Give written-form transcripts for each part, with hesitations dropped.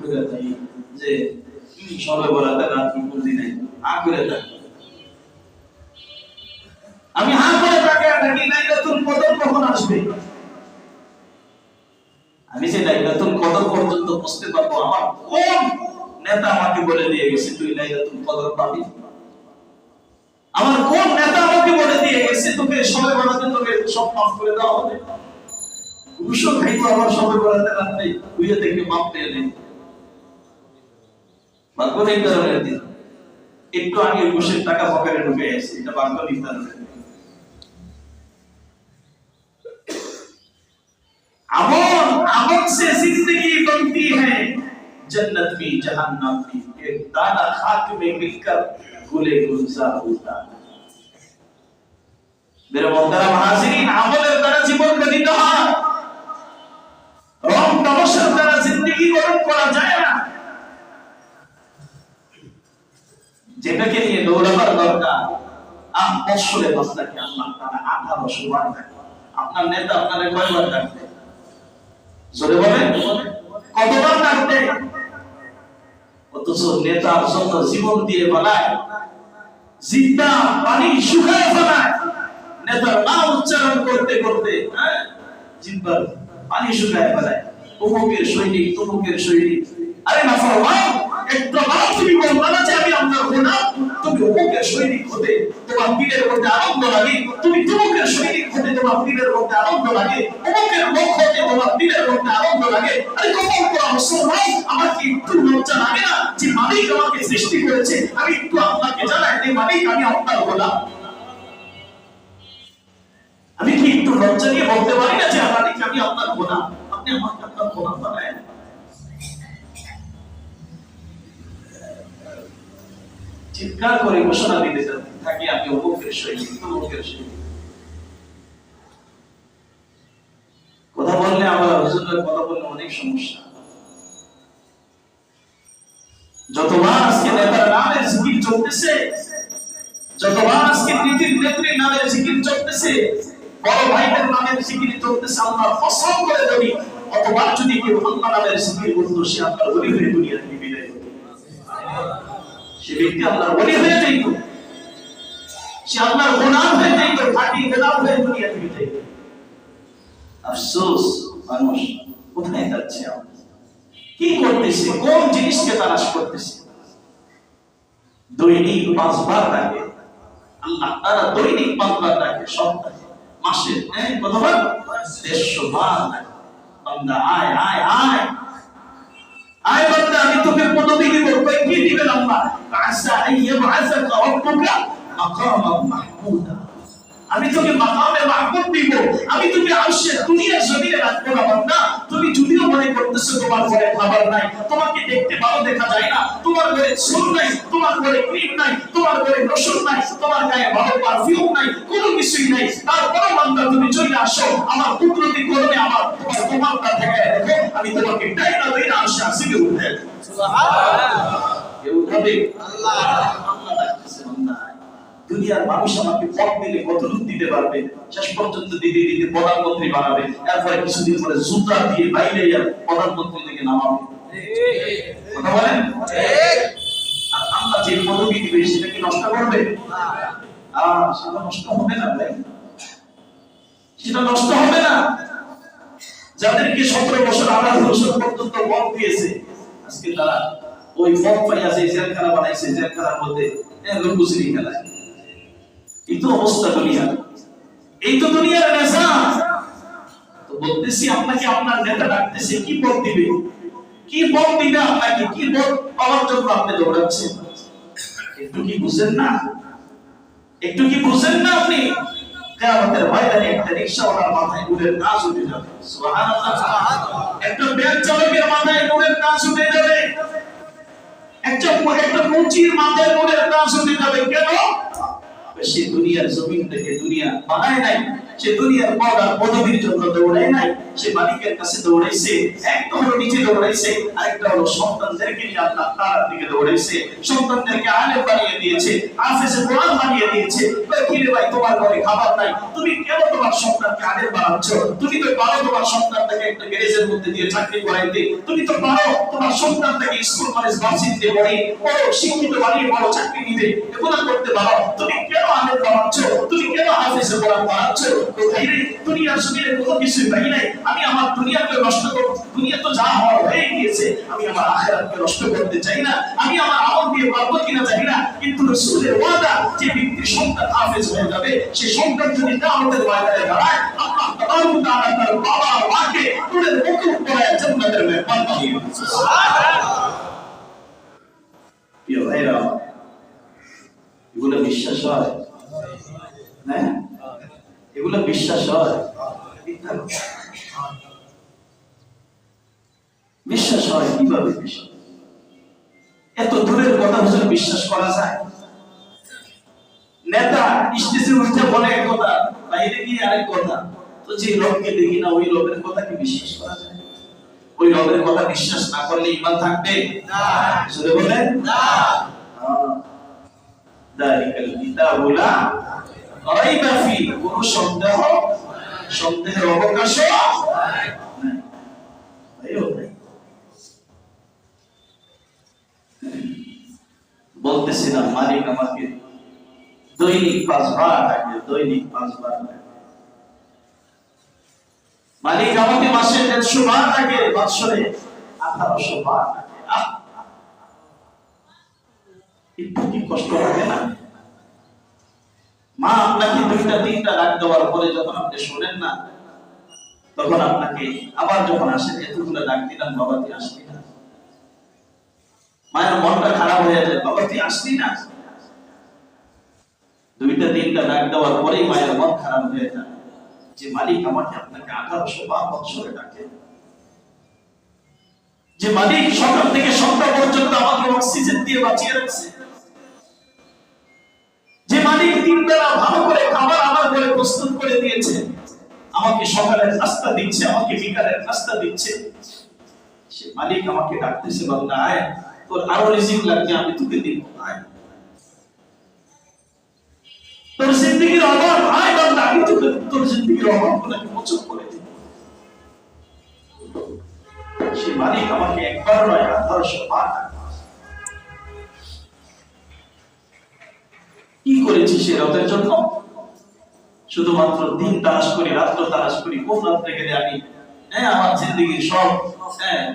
করে থাকি যে সবে বরাতে রাত্রি বুঝি নাই করে থাকি আমি করে থাকি লাইলাতুল কদর কখন আসবে আমি যে লাইলাতুল কদর পর্যন্ত বুঝতে পারবো আমার কোন নেতা আমাকে বলে দিয়ে গেছে তুই লাইলাতুল কদর পাবি আমার কোন নেতা আমাকে বলে দিয়ে গেছে তোকে সবে বরাতে তোকে সব মাফ করে দেওয়া হবে ঘুষও খাইতো আমার সবে বরাতে রাত্রে বুঝে থেকে মাপ পেয়ে নেই ভাগ্য নির্ধারণের দিন একটু আগে ঘুষের টাকা পকেটে ঢুকে গেছে এটা ভাগ্য নির্ধারণের দিন अमन से जिंदगी बनती है जन्नत भी जहन्नम भी एक दाना खाक में मिलकर गुले गुलजार होता है मेरे मोहतरम हाजिरीन আমলের দ্বারা জীবন গঠিত হয় রং তামাশার দ্বারা জিন্দেগি গঠন করা যায় না যেটাকে নিয়ে দৌড়াবার দরকার বছরে বাচ্চাকে আল্লাহ তাআলা 18 বার ডাকে আপনার নেতা আপনারে কয়বার ডাকবে জোরে বলেন কতবার ডাকবে অথচ নেতার জন্য জীবন দিয়ে বানায় জিন্দা পানি শুকায় ফেলায় নেতার নাম উচ্চারণ করতে করতে জিন্দা পানি শুকায় ফেলায় অমুকের সৈনিক তমুকের সৈনিক আরে না ফরমান একটা বার তুমি বলবা না যে আমি আপনার গোলাম তুমি অমুকের সৈনিক হতে তোমার দিলের মধ্যে আনন্দ লাগে তুমি তমুকের সৈনিক হতে তোমার দিলের মধ্যে আনন্দ লাগে অমুকের লোক হতে তোমার দিলের মধ্যে আনন্দ লাগে আরে কখন করা মুসলমান আমার কি একটু লজ্জা লাগে না যে মালিক আমাকে সৃষ্টি করেছে আমি একটু আপনাকে জানাই যে মালিক আমি আপনার গোলাম আমি কি একটু লজ্জা নিয়ে বলতে পারি না যে মালিক আমি আপনার গোলাম আপনি আমাকে আপনার গোলাম বানায় চিৎকার করে ঘোষণা দিতে থাকি আমি অমুকের সৈনিক তমুকের সৈনিক কথা বললে আমার হুজুরের কথা বললে অনেক সমস্যা যতবার আজকে নেতার নামের জিকির চলতেছে যতবার আজকে নীতির নেত্রীর নামের জিকির চলতেছে বড় ভাইদের নামের জিকির চলতেছে আল্লাহ কসম করে বলি অতবার যদি কেউ আল্লাহ নামের জিকির করতো সে আপনার ওলি হয়ে দুনিয়া থেকে বিদায় হতো সে ব্যক্তি আল্লাহর ওলি হয়ে যাইত সে আল্লাহর গোলাম হয়ে যাইত খাঁটি গোলাম হয়ে দুনিয়া থেকে যাইত আফসোস মানুষ কোথায় যাচ্ছে কি করতেছে কোন জিনিসকে তালাশ করতেছে দৈনিক 5 বার ডাকে আল্লাহ তাআলা দৈনিক 5 বার ডাকে সপ্তাহে মাসে কতবার 150 বার ডাকে বান্দা আয় আয় আয় আয় বান্দা আমি তোকে পদবি দিব কই কি দিবেন আল্লাহ আসা আইয়াবআসাকা রাব্বুকা মাকামান মাহমুদা আমি তোকে মাকামে মাহমুদ দিব আমি তোকে আরশে দুনিয়ার জমিনে রাখবো না বান্দা তুমি যদিও মনে করতেছো তোমার ঘরে খাবার নাই তোমাকে দেখতে ভালো দেখা যায় না তোমার ঘরে চুল নাই তোমার ঘরে ক্রিম নাই তোমার ঘরে রসুন নাই তোমার গায়ে ভালো পারফিউম নাই কোনো কিছুই নাই তারপর বান্দা তুমি চলে আসো আমার কুদরতি করবে আমার তোমারটা থেকে দেখো আমি তোমাকে ডাইনা দইরা আরশে আসিবে উঠে সুবহানাল্লাহ কেউ উঠাবে আল্লাহ আল্লাহ ডাকতেছে বান্দা দুনিয়ার মানুষ আমাকে পথ দিলে কতটুকু দিতে পারবে শেষ পর্যন্ত দিতে দিতে প্রধানমন্ত্রী বানাবে এরপরে কিছুদিন পরে জুতা দিয়ে বাইরে প্রধানমন্ত্রী থেকে নামাবে কথা বলেন ঠিক আর আল্লাহ যে পদবি দিবে সেটা কি নষ্ট করবে সেটা নষ্ট হবে না ভাই সেটা নষ্ট হবে না যাদেরকে 17 বছর 18 বছর পর্যন্ত পদ দিয়েছে আজকে তারা ওই পদ পাইয়াছে জেলখানা বানাইছে জেলখানার মধ্যে লুকুচুরি খেলায় এই তো অবস্থা দুনিয়া এই তো দুনিয়ার নিজাম তো বলতেছি আপনাকে আপনার নেতা ডাকতেছে কি পদ দিবে আপনাকে কি পদ পাওয়ার জন্য আপনি দৌড়াচ্ছেন একটু কি বুঝেন না আপনি কিয়ামতের ময়দানে একটা রিকশাওয়ালার মাথায় নূরের তাজ উঠে যাবে সুবহানাল্লাহ একটা ব্যাগ চালকের মাথায় নূরের তাজ উঠে যাবে একটা মুচির মাথায় নূরের তাজ উঠে যাবে কেন সে দুনিয়ার জমিন থেকে দুনিয়া বানায় নাই, সে দুনিয়ার পদ আর পদবীর জন্য দৌড়ায় নাই, সে মালিকের কাছে দৌড়াইছে। একটা হলো নিজে দৌড়াইছে, আরেকটা হলো সন্তানদেরকে নিয়ে আল্লাহ তাআলার দিকে দৌড়াইছে। সন্তানদেরকে আলেম বানিয়ে দিয়েছে, হাফেজে কোরআন বানিয়ে দিয়েছে। কি রে ভাই, তোমার ঘরে খাবার নাই, তুমি কেন তোমার সন্তানকে আলেম বানাচ্ছ? তুমি তো পারো তোমার সন্তানটাকে একটা গ্যারেজের মধ্যে দিয়ে চাকরি করাইতে, তুমি তো পারো তোমার সন্তানটাকে স্কুল কলেজ ভার্সিটিতে পড়ে বড় শিক্ষিত বানিয়ে বড় চাকরি নিতে, এগুলো করতে পারো। তুমি কেন আলেম বানাচ্ছ? তুমি কেন হাফেজে কোরআন বানাচ্ছ? দুনিয়ার জমিনে কোনো কিছু পাই নাই, আমি আমার দুনিয়াকে নষ্ট করব। দুনিয়া তো যা হওয়ার হয়ে গিয়েছে, আমি আমার আখিরাতকে নষ্ট করতে চাই না। আমি আমার আমল দিয়ে পারবো কিনা জানি না, কিন্তু রাসূলের ওয়াদা যে ব্যক্তির সন্তান হাফেজ হয়ে যাবে, সেই সন্তান যদি কিয়ামতের ময়দানে দাঁড়ায়, আল্লাহ তাবারক ওয়া তাআলা তার বাবা মাকে তুলে মুকুট পরায় জান্নাতের মেহমান বানিয়ে দিবেন। সুবহানাল্লাহ। প্রিয় ভাইরা, এগুলো বিশ্বাস হয়? হ্যাঁ, এগুলো বিশ্বাস হয়? বিশ্বাস হয় কিভাবে? বিশ্বাস এত দূরের কথা হুজুর বিশ্বাস করা যায়? নেতা স্টেজে উঠে বলে এক কথা, বাইরে গিয়ে আরেক কথা। তো যে লোককে দেখি না, ওই লোকের কথা কি বিশ্বাস করা যায়? ওই লোকের কথা বিশ্বাস না করলে ঈমান থাকবে না। শুনে বলেন না। দালিকাল কিতাবু লা রাইবা ফি, কোনো সন্দেহের অবকাশ নাই। বলতেছিলাম মালিক আমাকে দৈনিক 5 বার ডাকে, দৈনিক 5 বার ডাকে। মালিক আমাকে মাসে 150 বার ডাকে, বছরে 1800 বার ডাকে। একটু কি কষ্ট লাগে না? মা আপনাকে 2টা 3টা ডাক দেওয়ার পরে যখন আপনি শোনেন না, তখন আপনাকে আবার যখন আসেন, এতগুলো ডাক দিলাম, বাবা তুই আসলি না। মায়ের মনটা খারাপ হয়ে যায়, বাবা তুই আসলি না। 2টা 3টা ডাক দেওয়ার পরেই মায়ের মন খারাপ হয়ে যায় যে মালিক আমাকে আপনাকে 1800 বার বছরে ডাকে, যে মালিক সকাল থেকে সন্ধ্যা পর্যন্ত আমাকে অক্সিজেন দিয়ে বাঁচিয়ে রাখছে, যে মালিক 3 বেলা ভালো করে খাবার আমার ঘরে প্রস্তুত করে দিয়েছে, আমাকে সকালের নাস্তা দিচ্ছে, আমাকে বিকালের নাস্তা দিচ্ছে। সে মালিক আমাকে ডাকতেছে, বান্দা আয়, তোর আরো রিজিক লাগবে, আমি তোকে দিব, আয়। তোর জিন্দেগির অভাব, আয় বান্দা, আমি তোকে তোর জিন্দেগির অভাবগুলোকে মোচন করে দিব। সে মালিক আমাকে একবার নয় 1800 বার। কি করেছি সে রবের জন্য? শুধুমাত্র দিন তালাশ করি, রাত্র তালাশ করি, কোন রাত্রে গেলে আমি আমার জিন্দেগির সব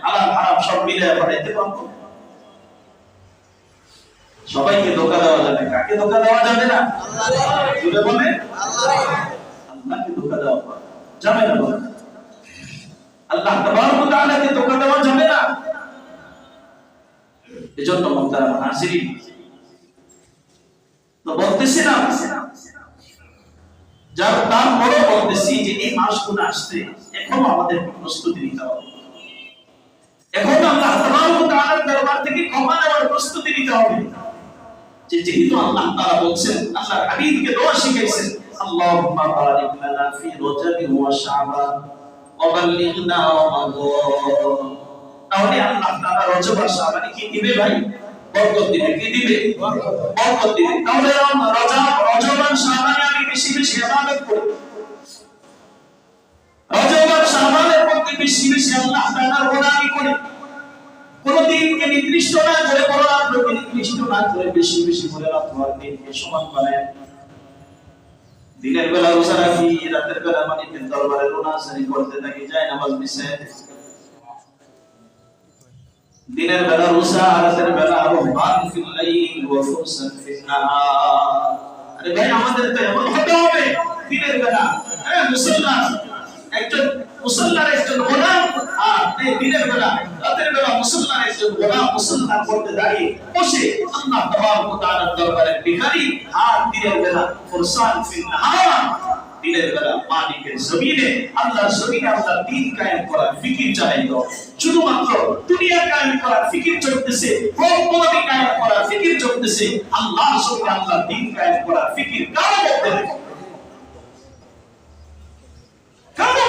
হালাল হারাম সব মিলিয়ে পাঠাইতে পারবো। সবাইকে ধোঁকা দেওয়া যাবে, কাকে ধোঁকা দেওয়া যাবে না? জুড়ে বলে আল্লাহকে ধোঁকা দেওয়া যাবে না। বলে আল্লাহ তাবারক ওয়া তাআলাকে ধোঁকা দেওয়া যাবে না। এজন্য মুহতারাম হাজিরিন, তো বলতেছিলাম, যার তারপরে বলতেছি যে এই মাসগুলো আসছে, এখনো আমাদের প্রস্তুতি নিতে হবে। এখন আল্লাহ তাবারক ওয়া তাআলার দরবার থেকে ক্ষমা নেওয়ার প্রস্তুতি নিতে হবে। যেহেতু আল্লাহ তাআলা বলছেন, আল্লাহর হাবিবকে দোয়া শিখাইছেন, আল্লাহুম্মা বারিক লানা ফি রজব ওয়া শাবান ওয়া বাল্লিগনা রমাদান। তাহলে আল্লাহ তাআলা রজব আর শাবানে কি দিবে ভাই? বরকত দিবে। কি দিবে? বরকত দিবে। তাহলে রজব আর শাবানে আমি বেশি বেশি ইবাদত করি, রজব আর শাবানের মধ্যে বেশি বেশি আল্লাহ তাআলার গোলামি করি। কোন দিনকে নির্দিষ্ট না করে, কোন রাতকে নির্দিষ্ট না করে, বেশি বেশি করে তোমার দিনকে সমান বানায়। দিনের বেলা রোজা রাখি, রাতের বেলা মালিকের দরবারে রোনাসারি করতে থাকি, যায় নামাজ মিশে। দিনের বেলা রোজা, রাতের বেলা রহমান ফিল লাইল ওয়া ফুরসান ফিন নাহার। আরে ভাই, আমাদের তো এমন হতে হবে দিনের বেলা মুসল্লা, একজন মুসল্লার একজন গোলাম, আর দিনের বেলা রাতের বেলা মুসল্লার একজন গোলাম মুসল্লা করতে দাঁড়িয়ে বসে আল্লাহ তাবারক ওয়া তাআলার দরবারে ভিখারি, আর দিনের বেলা ফুরসান ফিন নাহার দিনের বেলা মালিকের জমিনে আল্লাহর জমিনে আল্লাহর দ্বীন কায়েম করার ফিকির চালাইত। শুধুমাত্র দুনিয়া কায়েম করার ফিকির চলতেছে, পরপরই কায়েম করার ফিকির চলতেছে, আল্লাহর জমিনে আল্লাহর দ্বীন কায়েম করার ফিকির কারো মধ্যে নেই। কারো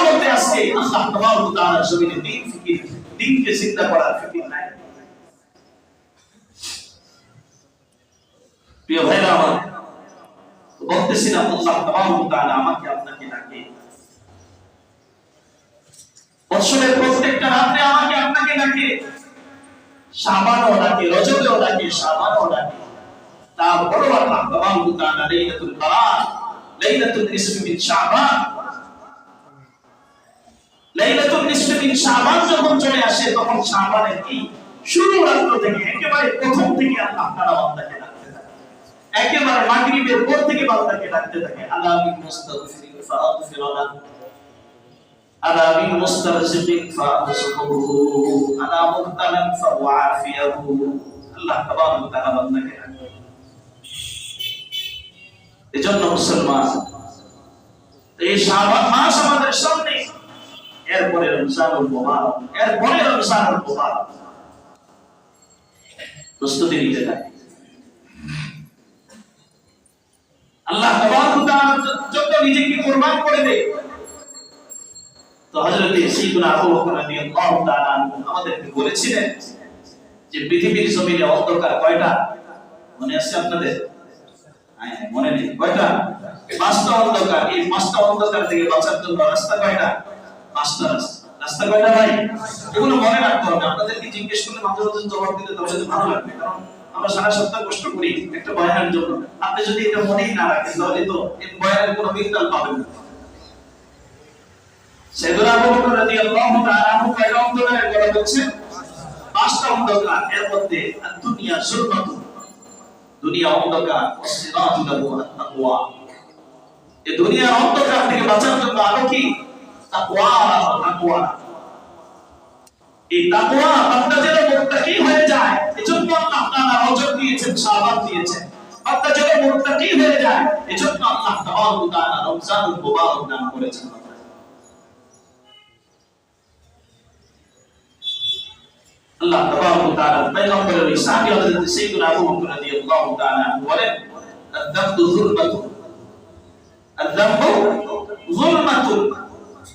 মধ্যে আজকে আল্লাহ তাবারক ওয়া তাআলার জমিনে দ্বীন ফিকির, দ্বীনকে চিন্তা করার ফিকির নাই। প্রিয় ভাইরা আমার, বলতেছিলাম আল্লাহ তাবারক ওয়া তাআলা আমাকে আপনাকে ডাকে, বছরের প্রত্যেকটা রাতে আমাকে আপনাকে ডাকে, শাবানও ডাকে, রজবেও ডাকে, শাবানও ডাকে। তারপরও আল্লাহ তাবারক ওয়া তাআলা লাইলাতুল কদর, লাইলাতুল নিসফি মিন শাবান, লাইলাতুল নিসফি মিন শাবান যখন চলে আসে, তখন শাবানের কি শুরু রাত্র থেকে একেবারে প্রথম থেকে আল্লাহ তাআলা বান্দাকে ডাকতে থাকে, একেবারে মাগরিবের পর থেকে বান্দাকে ডাকতে থাকে। আলা বিল মুস্তাগফিরিন ফাগফির লাহু, আলা বিল মুস্তারজিকিন ফারজুকহু, আলা মুবতালান ফাআফিয়াহু। আল্লাহ তাবারক ওয়া তাআলা বান্দাকে ডাকে। এজন্য মুসলমান, এই শাবান মাস আমাদের সামনে, এরপরে রমজানুল মুবারক, এরপরে রমজানুল মুবারক, প্রস্তুতি নিতে থাকে। আল্লাহ তাবারক ওয়া তাআলা যত নিজেকে কুরবান করে দেয়, তো হযরত সাইয়্যিদুনা আবু বকর রাদিয়াল্লাহু তাআলা আনহু আমাদেরকে বলেছিলেন যে পৃথিবীর জমিনে অন্ধকার কয়টা মনে আছে আপনাদের? মনে নেই কয়টা? পাঁচটা অন্ধকার। এই পাঁচটা অন্ধকার থেকে বাঁচার জন্য রাস্তা কয়টা? পাঁচটা রাস্তা কয়টা ভাই? এগুলো মনে রাখতে হবে। আপনাদেরকে জিজ্ঞেস করলে মাঝে মাঝে জবাব দিতে তাহলে ভালো লাগবে, কারণ আমরা সারা সপ্তাহ কষ্ট করি একটা বয়ানের জন্য। আপনি যদি এটা মনেই না রাখেন তাহলে তো এই বয়ানের কোনো মিলতাল পাবেন না। সাইয়্যিদুনা আবু বকর রাদিয়াল্লাহু তাআলা আনহু কয়টা অন্ধকারের কথা বলছেন? পাঁচটা অন্ধকার। এর মধ্যে দুনিয়া জুলমাতুন, দুনিয়া অন্ধকার, ওয়াসিরাতু লাহু আত-তাকওয়া। এই দুনিয়ার অন্ধকার থেকে বাঁচার জন্য আলো কি? তাকওয়া। তাকওয়া, এই তাকওয়া বান্দা যেন মুত্তাকি হয়ে যায়, এজন্য আল্লাহ তাআলা রজব দিয়েছেন, শাবান দিয়েছেন। বান্দা যেন মুত্তাকি হয়ে যায়, এজন্য আল্লাহ তাবারক ওয়া তাআলা রমজানুল মুবারক দান করেছেন। আল্লাহ তাবারক ওয়া তাআলা পয়গম্বরের সাহাবী হযরত সাইয়্যিদুনা আবু বকর রাদিয়াল্লাহু তাআলা বলেন, আয-যামবু যুলমাতুন, আয-যামবু যুলমাতুন,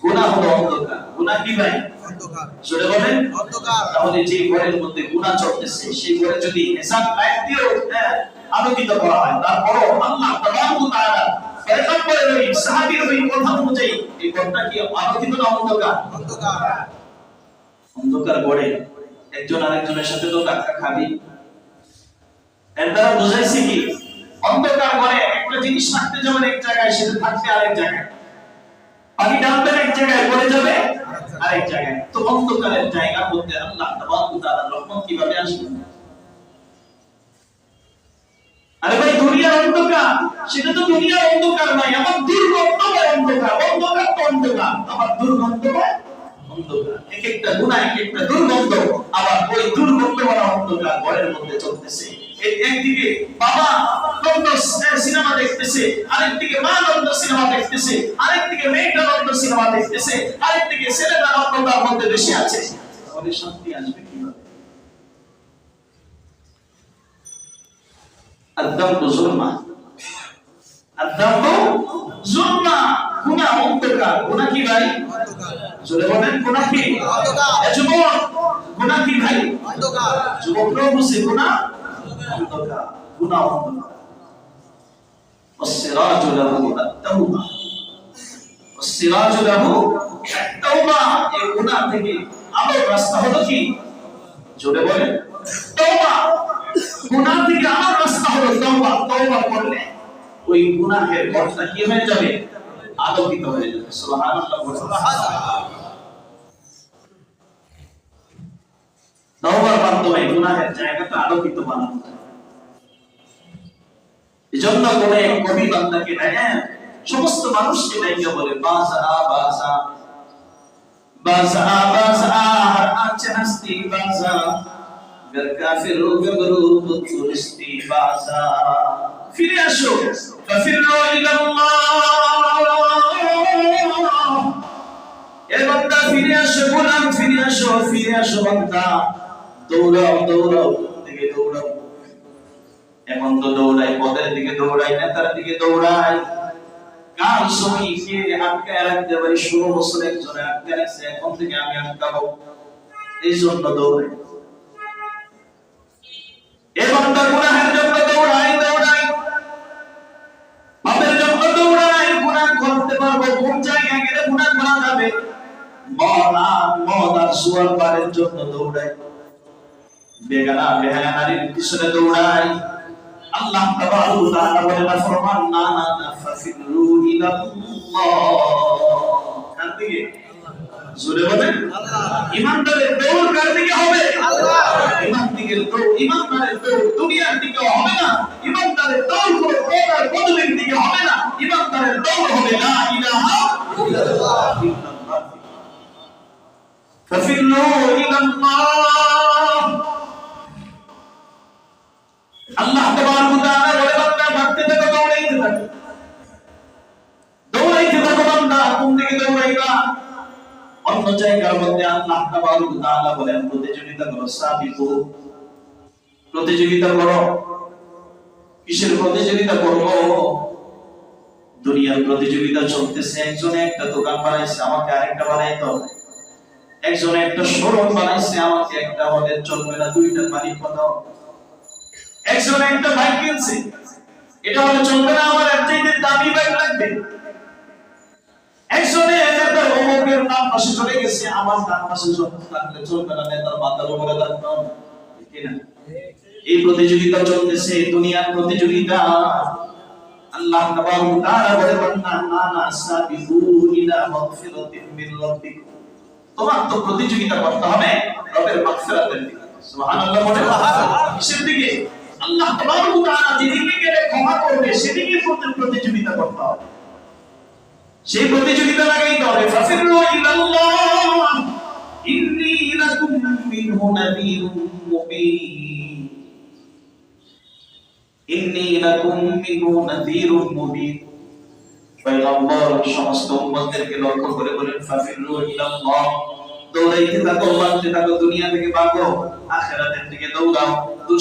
গুনাহ হলো অন্ধকার। গুনাহ কি ভাই? অন্ধকার। জোরে বলেন অন্ধকার। তাহলে যে ঘরের মধ্যে গুনাহ চলতেছে, সেই ঘরে যদি হিসাব লাইট দিয়েও আলোকিত করা হয়, তারপরও আল্লাহ তাবারক ওয়া তাআলা পয়গম্বরের ওই সাহাবীর ওই কথা অনুযায়ী এই ঘরটা কি আলোকিত না অন্ধকার? অন্ধকার। অন্ধকার ঘরে একজন আরেকজনের সাথে তো ধাক্কা খাবি। এর দ্বারা বুঝাইছি কি? অন্ধকার ঘরে একটা জিনিস রাখতে যাবেন এক জায়গায়, সেটা থাকবে আরেক জায়গায়। পানি ঢালবেন এক জায়গায়, পড়ে যাবে আরেক জায়গায়। তো অন্ধকারের জায়গার মধ্যে আল্লাহ তাবারক ওয়া তাআলার রহমত কিভাবে আসবে? আরে ভাই, দুনিয়ার অন্ধকার, সেটা তো দুনিয়ার অন্ধকার নয়, আমার দুর্গন্ধময় অন্ধকার। অন্ধকার তো অন্ধকার, আমার দুর্গন্ধময় অন্ধকার। এক একটা গুনাহ, এক একটা দুর্গন্ধ, আবার ওই দুর্গন্ধময় অন্ধকার ঘরের মধ্যে চলতেছে। একদিকে বাবা নন্দ সিনেমা দেখতেছে, আরেকদিকে মা নন্দ সিনেমা দেখতেছে, আরেকদিকে মেয়েটা নন্দ সিনেমা দেখতেছে, আরেকদিকে ছেলেটা নন্দটার মধ্যে বেশি আছে। তাহলে শান্তি আসবে কিভাবে? আয-যামবু যুলমা, আয-যামবু যুলমা, গুনাহ অন্ধকার। গুনাহ কি ভাই? অন্ধকার। জোরে বলেন, গুনাহ কি? অন্ধকার। যুবক, গুনাহ কি ভাই? অন্ধকার। যুবকরাও বুঝে গুনাহ অন্ধকার, গুনাহ অন্ধকার। ওয়াসসিরাজু লাহু আত-তাওবা, ওয়াসসিরাজু লাহু আত-তাওবা। এই গুনাহ থেকে আলোর রাস্তা হলো কি? জোরে বলেন তওবা। গুনাহ থেকে আলোর রাস্তা হলো তওবা। তওবা করলে ওই গুনাহের ঘরটা কি হয়ে যাবে? আলোকিত হয়ে যাবে। সুবহানাল্লাহ, সুবহানাল্লাহ। তওবার মাধ্যমে গুনাহের জায়গাটা আলোকিত বানানো যায়। এজন্য কোন এক কবি বান্দাকে দেখেন, সমস্ত মানুষকে দেখে বলে, বাজা বাজা বাজা বাজা, হর আঁচ হস্তি বাজা, গর কাফির গবরু তুরিস্তি বাজা। ফিরে আসো ফাফিরু ইলাল্লাহ এ বান্দা ফিরে আসো গোলাম ফিরে আসো বান্দা দৌড়াও দিকে দৌড়াও এখন তো দৌড়াই পদের দিকে দৌড়াই নেতার দিকে দৌড়াই কাল সময়কে আটকায় রাখতে পারি 16 বছর একজনে আটকায় রাখছে এখন থেকে আমি আটকাবো এই জন্য দৌড়াই এ বান্দা গুনাহের জন্য দৌড়াই পাপের জন্য দৌড়াই গুনাহ করতে পারবো কোন জায়গায় গেলে গুনাহ করা যাবে মদ আর সুয়ার পারের জন্য দৌড়াই বেগানা বেহায়া নারীর পিছনে দৌড়াই আল্লাহ তাবারক ওয়া তাআলা বলেন ফরমান না ফাফিরু ইলাল্লাহ কার দিকে জোরে বলেন ইমানদারের দৌড় কার দিকে হবে আল্লাহ ইমানদারের দৌড় দুনিয়ার দিকে হবে না ইমানদারের দৌড় কোনো প্রকার পদবীর দিকে হবে না ইমানদারের দৌড় হবে লা ইলাহা ইল্লাল্লাহ ফাফিরু ইলাল্লাহ আল্লাহ তাবারক ওয়া তাআলা বলে বান্দা ভাগতে থাকো দৌড়াইতে থাকো বান্দা কোন দিকে দৌড়াইবা অন্য জায়গার মধ্যে আল্লাহ তাবারক ওয়া তাআলা বলেন প্রতিযোগিতা করো সাবিকু প্রতিযোগিতা করো কিসের প্রতিযোগিতা করব দুনিয়ার প্রতিযোগিতা চলতেছে একজনে একটা দোকান বানাইছে আমাকে আরেকটা বানাইতে হবে একজনে একটা শোরুম বানাইছে আমাকে একটা হলে চলবে না দুইটার মালিক কত একজনে একটা বাইক কিনছে এটা হলে চলবে না আমার এর চাইতে দামি বাইক লাগবে একজনে নেতার অমুকের নাম পাশে চলে গেছে আমার নাম পাশে থাকলে চলবে না নেতার মাথার উপরে থাকতে হবে ঠিক না এই প্রতিযোগিতা চলতেছে দুনিয়ার প্রতিযোগিতা আল্লাহ তাবারক ওয়া তাআলা বলেন না সাবিকু ইলা মাগফিরাতিন মির রাব্বিকুম তোমার তো প্রতিযোগিতা করতে হবে রবের মাগফিরাতের দিকে সুবহানাল্লাহ বলেন কিসের দিকে আল্লাহ তাবারক ওয়া তাআলা যেদিকে গেলে ক্ষমা করবে সেদিকে প্রতিযোগিতা করতে হবে সেই প্রতিযোগিতা লাগাইতে হবে ফাফিরু ইলাল্লাহ ইন্নী লাকুম মিনহু নাযীরুম মুবিন ইন্নী লাকুম মিনহু নাযীরুম মুবিন পয়গম্বর সমস্ত উম্মতদেরকে লক্ষ্য করে বলেন ফাফিরু ইলাল্লাহ দৌড়াইতে থাকো বাঁচতে থাকো দুনিয়া থেকে ভাগো আখিরাতের দিকে দৌড়াও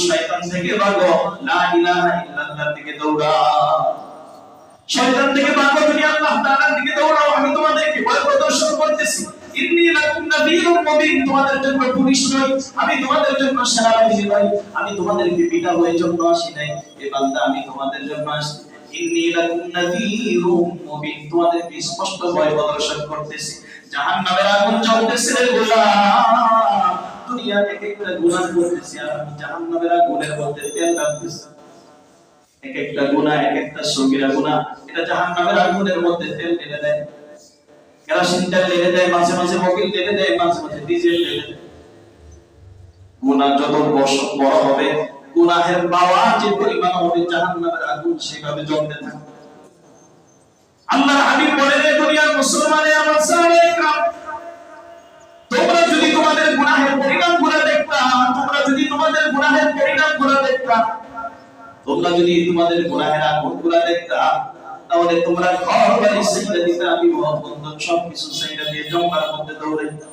শয়তান থেকে ভাগো লা ইলাহা ইল্লাল্লাহ থেকে দৌড়াও শয়তান থেকে ভাগো তুমি আল্লাহ তাআলার দিকে দৌড়াও আমি তোমাদেরকে ভয় প্রদর্শন করতেছি ইন্নী লাকুম নাযীরুম মুবিন তোমাদের জন্য পুলিশ নই আমি তোমাদের জন্য সেনাবাহিনী নই আমি তোমাদেরকে পিটানোর জন্য আসি নাই এ বান্দা আমি তোমাদের জন্য আসছি ইন্নী লাকুম নাযীরুম মুবিন তোমাদেরকে স্পষ্ট ভয় প্রদর্শন করতেছি জাহান্নামের আগুন জ্বলতেছে রে গোলাম দুনিয়া এক একটা গুনাহ করতেছি আর আমি জাহান্নামের আগুনের মধ্যে তেল ঢালতেছি এক একটা গুনাহ এক একটা সগীরা গুনাহ এটা জাহান্নামের আগুনের মধ্যে তেল ঢেলে দেয় কেরোসিন তেল ঢেলে দেয় মাঝে মাঝে মোবিল ঢেলে দেয় মাঝে মাঝে ডিজেল ঢেলে দেয় গুনাহ যত বড় হবে গুনাহের পাওয়ার যে পরিমাণ হবে জাহান্নামের আগুন সেভাবে জ্বলতে থাকে আল্লাহর হাবিব বলেন দুনিয়ার মুসলমানে আমার সাহাবায়ে کرام তোমরা যদি তোমাদের গুনাহের পরিণামগুলো দেখতা তোমরা যদি তোমাদের গুনাহের আগুনগুলো দেখতা তাহলে তোমরা ঘর বাড়ি ছেড়ে দিতে আমি বন্ধন সবকিছু ছেড়ে দিয়ে জঙ্গলের মধ্যে দৌড়াইতাম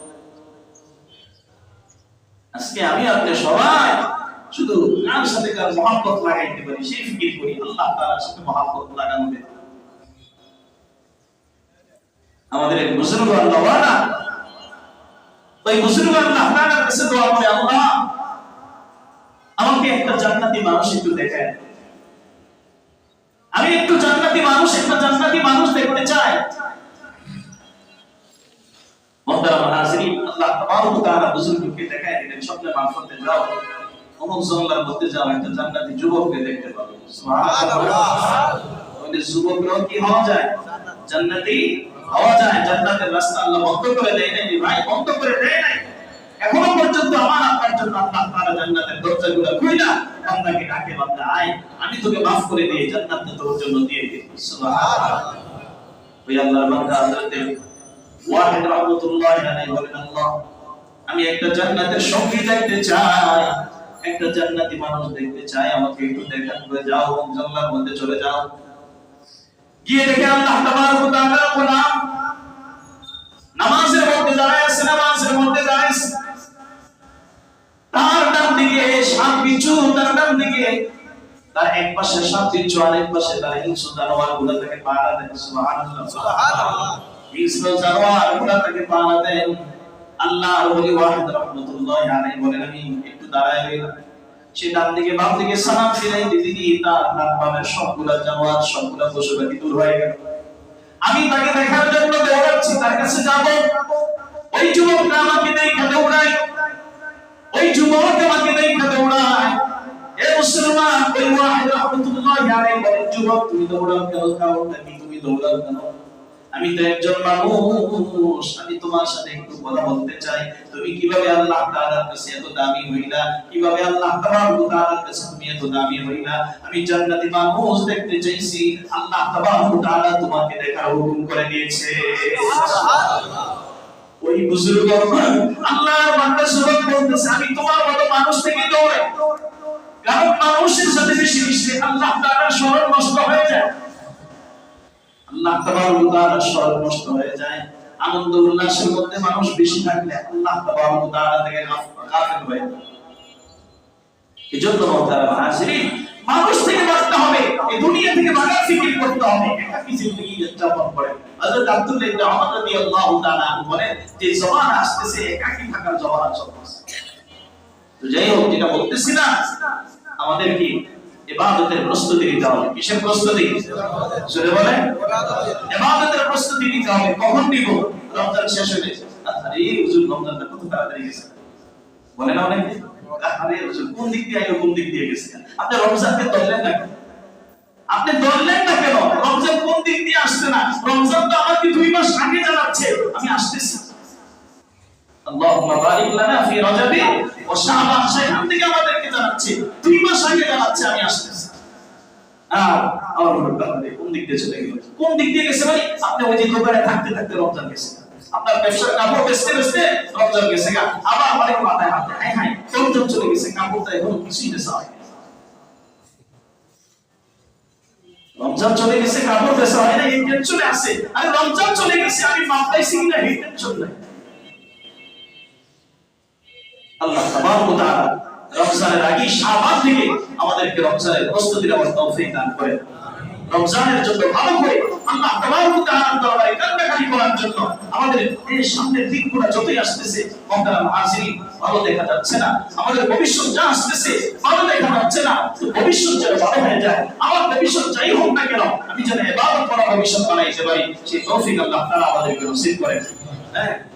আজকে আমি আপনি সবাই শুধু কার সাথে কার মহব্বত লাগাইতে পারি সেই ফিকির করি আল্লাহ তাআলার সাথে মহব্বত লাগানো হবে আমাদের এক বুজুর্গ আল্লাহওয়ালা ওই বুজুর্গ আল্লাহ তাআলার কাছে দোয়া করে আল্লাহ আমাকে একটা জান্নাতি মানুষ একটু দেখায় আমি একটু জান্নাতি মানুষ দেখতে চাই মুহতারাম হাজিরিন আল্লাহ তাবারক ওয়া তাআলা বুজুর্গকে দেখায় দিলেন স্বপ্নে মারফতে যাও অমুক জঙ্গলের মধ্যে যাও একটা জান্নাতি যুবককে দেখতে পাবে সুবহানাল্লাহ ওই যুবকরা কি হওয়া যায় জান্নাতি হওয়া যায় জান্নাতের রাস্তা আল্লাহ বন্ধ করে দেয় নাই ভাই বন্ধ করে দেয় নাই এখনো পর্যন্ত আমার আপনার জন্য আল্লাহ তাআলা জান্নাতের দরজাগুলো খুইলা বান্দাকে ডাকে বান্দা আয় আমি তোকে maaf করে দেই জান্নাতটা তোর জন্য দিয়ে দিই সুবহানাল্লাহ ওই আল্লাহর বান্দা হযরত ওয়াহিদ রাহমাতুল্লাহি আলাইহি বলেন আল্লাহ আমি একটা জান্নাতের সঙ্গী দেখতে চাই একটা জান্নাতি মানুষ দেখতে চাই, আমাকে একটু দেখা করে যাও, জান্নাতের মধ্যে চলে যাও। গিয়ে দেখে আল্লাহ তাবারক ওয়া তাআলা গোলাম নামাজের মধ্যে দাঁড়ায় আছে, নামাজের মধ্যে দাঁড়ায় আছে। তার ডান দিকে সাত বিচ্ছু, তার ডান দিকে তার এক পাশে সাত বিচ্ছু, আর এক পাশে তার হিংস্র জানোয়ার গুলো তাকে পাহারা দেয়। সুবহানাল্লাহ, সুবহানাল্লাহ। হিংস্র জানোয়ার গুলো তাকে পাহারা দেয়। আল্লাহর ওলি ওয়াহিদ রাহমাতুল্লাহি আলাইহি বলেন, আমি একটু দাঁড়ায় রইলাম। সে ডান দিকে বাম দিকে সালাম ফিরাই দিদি, তার ডান বামের সবগুলা জানোয়ার, সবগুলা পশু পাখি দূর হয়ে গেল। আমি তাকে দেখার জন্য দৌড়াচ্ছি, তার কাছে যাব। ওই যুবকটা আমাকে দেখে দৌড়ায়, ওই যুবক আমাকে দেখে দৌড়ায়। এ মুসলমান, ওই ওয়াহিদ রাহমাতুল্লাহি আলাইহি বলেন, যুবক তুমি দৌড়াও কেন? কারণটা কি তুমি দৌড়াও কেন? আমি তো একজন মানুষ, আমি তোমার সাথে একটু কথা বলতে চাই। তুমি কিভাবে আল্লাহ তাআলার কাছে এত দামি হইলা? কিভাবে আল্লাহ তাবারক ওয়া তাআলার কাছে তুমি এত দামি হইলা? আমি জান্নাতি মানুষ দেখতে চাইছি, আল্লাহ তাবারক ওয়া তাআলা তোমাকে দেখার হুকুম করে দিয়েছে। সুবহানাল্লাহ। ওই বুজুর্গ আল্লাহর বান্দা সুবহান বলতেছে, আমি তোমার মতো মানুষ থেকে দৌড়াই, কারণ মানুষের সাথে বেশি মিশলে আল্লাহ তাআলার স্মরণ নষ্ট হয়ে যায়। আল্লাহ তাবারক ওয়া তাআলার স্মরণ নষ্ট হয়ে যায়। আনন্দ উল্লাসের মধ্যে মানুষ বেশি থাকলে আল্লাহ তাবারক ওয়া তাআলা থেকে গাফিল হয়ে যায়। এজন্য মুহতারাম হাজিরিন, মানুষ থেকে বাঁচতে হবে, এই দুনিয়া থেকে ভাগার ফিকির করতে হবে, একাকী জিন্দেগি যাপন করে। হযরত আব্দুল্লাহ ইবনে ওমর রাদিয়াল্লাহু তাআলা বলেন যে জমানা আসতেছে, একাকী থাকার জমানা চলতেছে। তো যাই হোক, যেটা বলতেছি না, আমাদের কি ইবাদতের প্রস্তুতি নিতে হবে। কিসের প্রস্তুতি? জোরে বলেন, ইবাদতের প্রস্তুতি নিতে হবে। কখন নিব? রমজান শেষ হয়ে গেছে। আরে হুজুর, রমজানটা কত তাড়াতাড়ি গেছে, বলেন অনেকে। আরে হুজুর, কোন দিক দিয়ে আইলো, কোন দিক দিয়ে গেছে? আপনি রমজানকে ধরলেন না কেন? আপনি ধরলেন না কেন? রমজান কোন দিক দিয়ে আসছে না? রমজান তো আমাকে 2 মাস আগে জানাচ্ছে আমি আসতেছি। আল্লাহুম্মা বারিক লানা ফি রজব ওয়া শাবান, সেখান থেকে আমাদেরকে জানাচ্ছে, 2 মাস আগে জানাচ্ছে আমি আসতেছি। আমার ভুলটা হবে, কোন দিক দিয়ে চলে গেল? কোন দিক দিয়ে গেছে ভাই? আপনি ওই যে দোকানে থাকতে থাকতে রমজান গেছে, আপনার ব্যবসার কাপড় বেচতে বেচতে রমজান গেছে, আবার অনেক মাথায় হাতে, হাই হাই রমজান চলে গেছে, কাপড়টা এখন কিছুই বেচা হয় না। রমজান চলে গেছে, কাপড় বেচা হয় না, এই টেনশনে আছে। আরে রমজান চলে গেছে, আমি মাপ পাইছি কিনা এই টেনশন নাই। আল্লাহ তাবারক ওয়া তাআলা রমজানের আগে শাবান থেকে আমাদেরকে রমজানের প্রস্তুতি নেওয়ার তৌফিক দান করেন। রমজানের জন্য ভালো করে আল্লাহ তাবারক ওয়া তাআলার দরবারে কান্নাকাটি করার জন্য আমাদের এই সামনের দিনগুলো যতই আসতেছে, মুহতারাম হাজিরিন, ভালো দেখা যাচ্ছে না। আমাদের ভবিষ্যৎ যা আসতেছে ভালো দেখা যাচ্ছে না। তো ভবিষ্যৎ যেন ভালো হয়ে যায়, আমার ভবিষ্যৎ যাই হোক না কেন, আমি যেন ইবাদত করা ভবিষ্যৎ বানাইতে পারি, সেই তৌফিক আল্লাহ তাআলা আমাদেরকে নসিব করেন।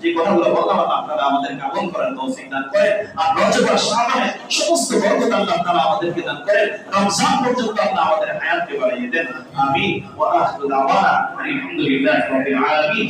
যে কথাগুলো বললাম আপনারা আমাদেরকে আমল করার তৌফিক দান করেন। আর রজব আর শাবানের সমস্ত বরকত আল্লাহ তাআলা আমাদেরকে দান করেন। রমজান পর্যন্ত আল্লাহ আমাদের হায়াতকে বাড়িয়ে দেন। আমিন। ওয়া আখিরু দাওয়ানা আলহামদুলিল্লাহি রাব্বিল আলামিন।